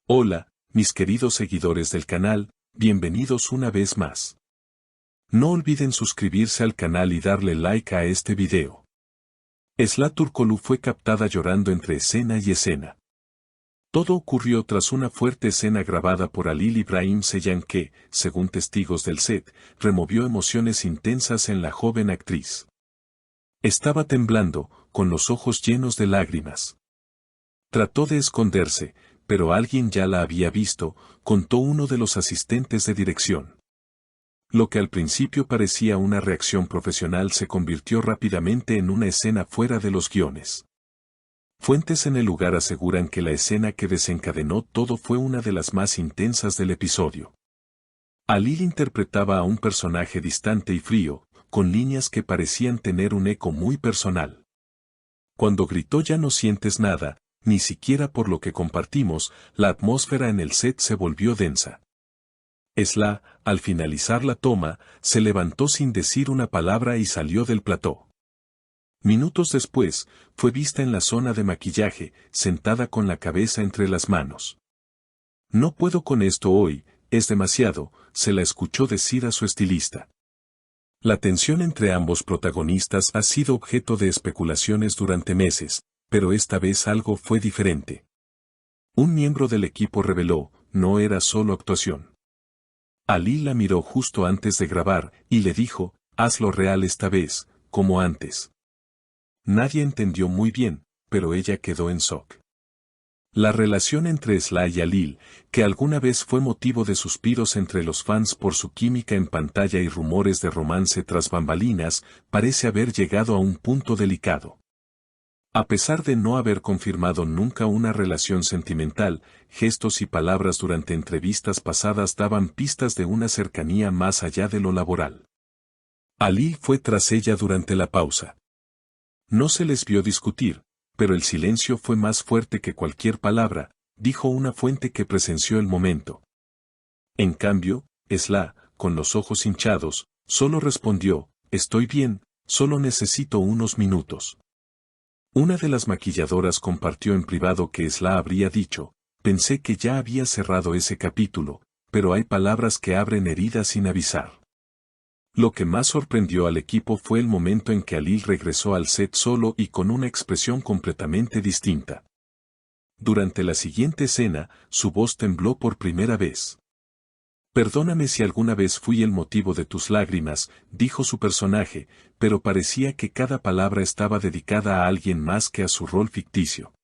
Hola, mis queridos seguidores del canal, bienvenidos una vez más. No olviden suscribirse al canal y darle like a este video. Esla Turkoglu fue captada llorando entre escena y escena. Todo ocurrió tras una fuerte escena grabada por Halil İbrahim Ceylan que, según testigos del set, removió emociones intensas en la joven actriz. Estaba temblando, con los ojos llenos de lágrimas. Trató de esconderse, pero alguien ya la había visto, contó uno de los asistentes de dirección. Lo que al principio parecía una reacción profesional se convirtió rápidamente en una escena fuera de los guiones. Fuentes en el lugar aseguran que la escena que desencadenó todo fue una de las más intensas del episodio. Halil interpretaba a un personaje distante y frío, con líneas que parecían tener un eco muy personal. Cuando gritó "ya no sientes nada", ni siquiera por lo que compartimos, la atmósfera en el set se volvió densa. Esla, al finalizar la toma, se levantó sin decir una palabra y salió del plató. Minutos después, fue vista en la zona de maquillaje, sentada con la cabeza entre las manos. "No puedo con esto hoy, es demasiado", se la escuchó decir a su estilista. La tensión entre ambos protagonistas ha sido objeto de especulaciones durante meses, pero esta vez algo fue diferente. Un miembro del equipo reveló, no era solo actuación. Halil la miró justo antes de grabar, y le dijo, "hazlo real esta vez, como antes". Nadie entendió muy bien, pero ella quedó en shock. La relación entre Esla y Halil, que alguna vez fue motivo de suspiros entre los fans por su química en pantalla y rumores de romance tras bambalinas, parece haber llegado a un punto delicado. A pesar de no haber confirmado nunca una relación sentimental, gestos y palabras durante entrevistas pasadas daban pistas de una cercanía más allá de lo laboral. Halil fue tras ella durante la pausa. No se les vio discutir, pero el silencio fue más fuerte que cualquier palabra, dijo una fuente que presenció el momento. En cambio, Esla, con los ojos hinchados, solo respondió, "estoy bien, solo necesito unos minutos". Una de las maquilladoras compartió en privado que Esla habría dicho, "pensé que ya había cerrado ese capítulo, pero hay palabras que abren heridas sin avisar". Lo que más sorprendió al equipo fue el momento en que Halil regresó al set solo y con una expresión completamente distinta. Durante la siguiente escena, su voz tembló por primera vez. "Perdóname si alguna vez fui el motivo de tus lágrimas", dijo su personaje, pero parecía que cada palabra estaba dedicada a alguien más que a su rol ficticio.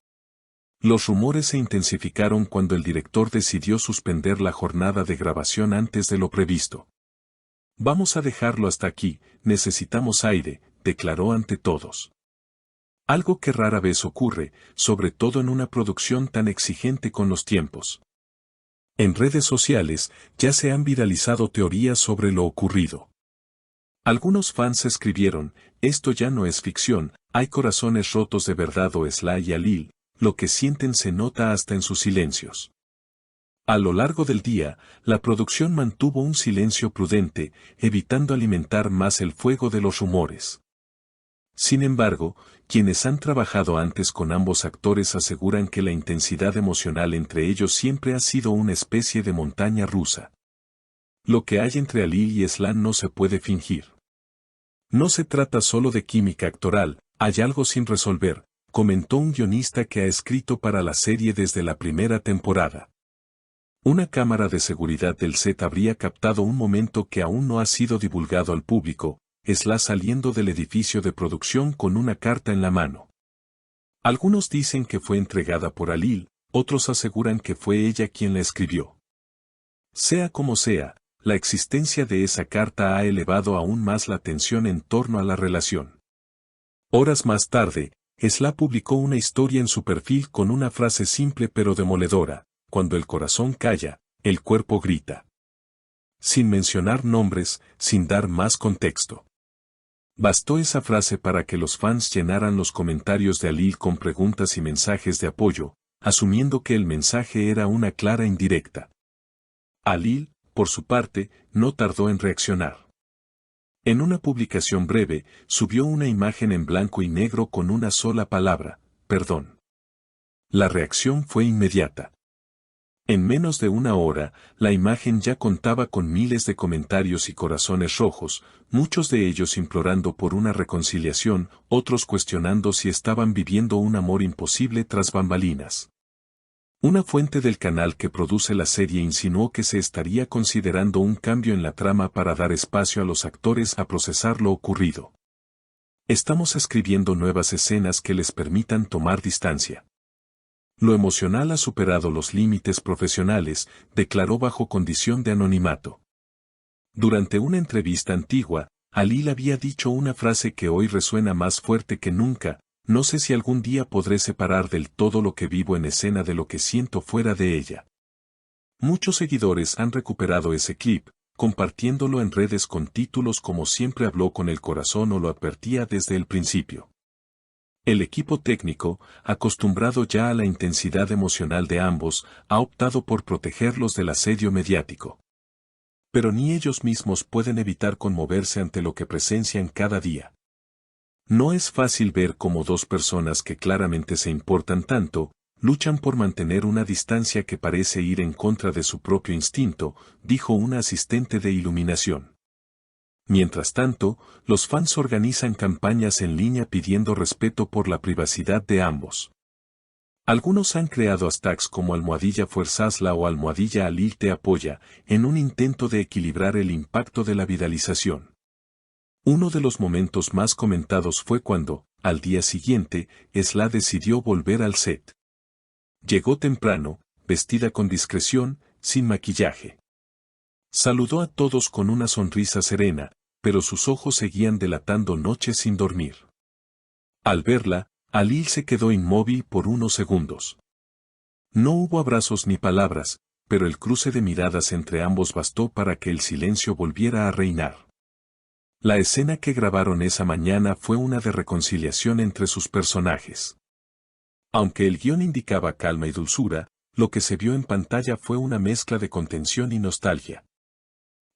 Los rumores se intensificaron cuando el director decidió suspender la jornada de grabación antes de lo previsto. "Vamos a dejarlo hasta aquí, necesitamos aire", declaró ante todos. Algo que rara vez ocurre, sobre todo en una producción tan exigente con los tiempos. En redes sociales, ya se han viralizado teorías sobre lo ocurrido. Algunos fans escribieron, "esto ya no es ficción, hay corazones rotos de verdad". O Esla y Halil, lo que sienten se nota hasta en sus silencios. A lo largo del día, la producción mantuvo un silencio prudente, evitando alimentar más el fuego de los rumores. Sin embargo, quienes han trabajado antes con ambos actores aseguran que la intensidad emocional entre ellos siempre ha sido una especie de montaña rusa. Lo que hay entre Halil y Esla no se puede fingir. No se trata solo de química actoral, hay algo sin resolver, comentó un guionista que ha escrito para la serie desde la primera temporada. Una cámara de seguridad del set habría captado un momento que aún no ha sido divulgado al público, Esla saliendo del edificio de producción con una carta en la mano. Algunos dicen que fue entregada por Halil, otros aseguran que fue ella quien la escribió. Sea como sea, la existencia de esa carta ha elevado aún más la tensión en torno a la relación. Horas más tarde, Esla publicó una historia en su perfil con una frase simple pero demoledora: "Cuando el corazón calla, el cuerpo grita". Sin mencionar nombres, sin dar más contexto. Bastó esa frase para que los fans llenaran los comentarios de Halil con preguntas y mensajes de apoyo, asumiendo que el mensaje era una clara indirecta. Halil, por su parte, no tardó en reaccionar. En una publicación breve, subió una imagen en blanco y negro con una sola palabra: "perdón". La reacción fue inmediata. En menos de una hora, la imagen ya contaba con miles de comentarios y corazones rojos, muchos de ellos implorando por una reconciliación, otros cuestionando si estaban viviendo un amor imposible tras bambalinas. Una fuente del canal que produce la serie insinuó que se estaría considerando un cambio en la trama para dar espacio a los actores a procesar lo ocurrido. Estamos escribiendo nuevas escenas que les permitan tomar distancia. Lo emocional ha superado los límites profesionales, declaró bajo condición de anonimato. Durante una entrevista antigua, Alil había dicho una frase que hoy resuena más fuerte que nunca: no sé si algún día podré separar del todo lo que vivo en escena de lo que siento fuera de ella. Muchos seguidores han recuperado ese clip, compartiéndolo en redes con títulos como "Siempre habló con el corazón" o "Lo advertía desde el principio". El equipo técnico, acostumbrado ya a la intensidad emocional de ambos, ha optado por protegerlos del asedio mediático. Pero ni ellos mismos pueden evitar conmoverse ante lo que presencian cada día. No es fácil ver cómo dos personas que claramente se importan tanto, luchan por mantener una distancia que parece ir en contra de su propio instinto, dijo una asistente de iluminación. Mientras tanto, los fans organizan campañas en línea pidiendo respeto por la privacidad de ambos. Algunos han creado hashtags como #Fuerzasla o #Alil te apoya, en un intento de equilibrar el impacto de la viralización. Uno de los momentos más comentados fue cuando, al día siguiente, Esla decidió volver al set. Llegó temprano, vestida con discreción, sin maquillaje. Saludó a todos con una sonrisa serena, pero sus ojos seguían delatando noches sin dormir. Al verla, Alil se quedó inmóvil por unos segundos. No hubo abrazos ni palabras, pero el cruce de miradas entre ambos bastó para que el silencio volviera a reinar. La escena que grabaron esa mañana fue una de reconciliación entre sus personajes. Aunque el guión indicaba calma y dulzura, lo que se vio en pantalla fue una mezcla de contención y nostalgia.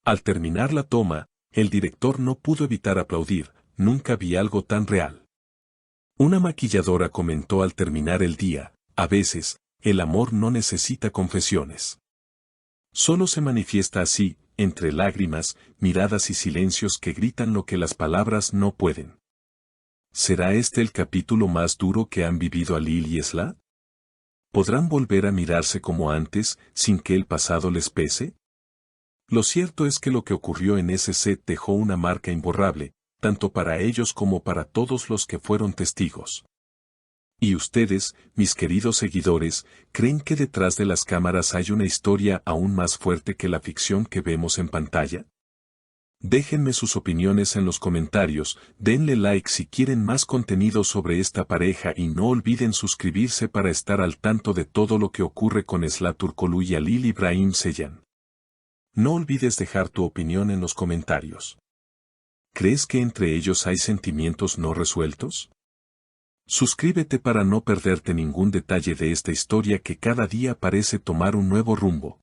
Al terminar la toma, el director no pudo evitar aplaudir: nunca vi algo tan real. Una maquilladora comentó al terminar el día: a veces, el amor no necesita confesiones. Solo se manifiesta así, entre lágrimas, miradas y silencios que gritan lo que las palabras no pueden. ¿Será este el capítulo más duro que han vivido Alil y Esla? ¿Podrán volver a mirarse como antes, sin que el pasado les pese? Lo cierto es que lo que ocurrió en ese set dejó una marca imborrable, tanto para ellos como para todos los que fueron testigos. ¿Y ustedes, mis queridos seguidores, creen que detrás de las cámaras hay una historia aún más fuerte que la ficción que vemos en pantalla? Déjenme sus opiniones en los comentarios, denle like si quieren más contenido sobre esta pareja y no olviden suscribirse para estar al tanto de todo lo que ocurre con Esla Turkoglu y Alil Ibrahim Ceylan. No olvides dejar tu opinión en los comentarios. ¿Crees que entre ellos hay sentimientos no resueltos? Suscríbete para no perderte ningún detalle de esta historia que cada día parece tomar un nuevo rumbo.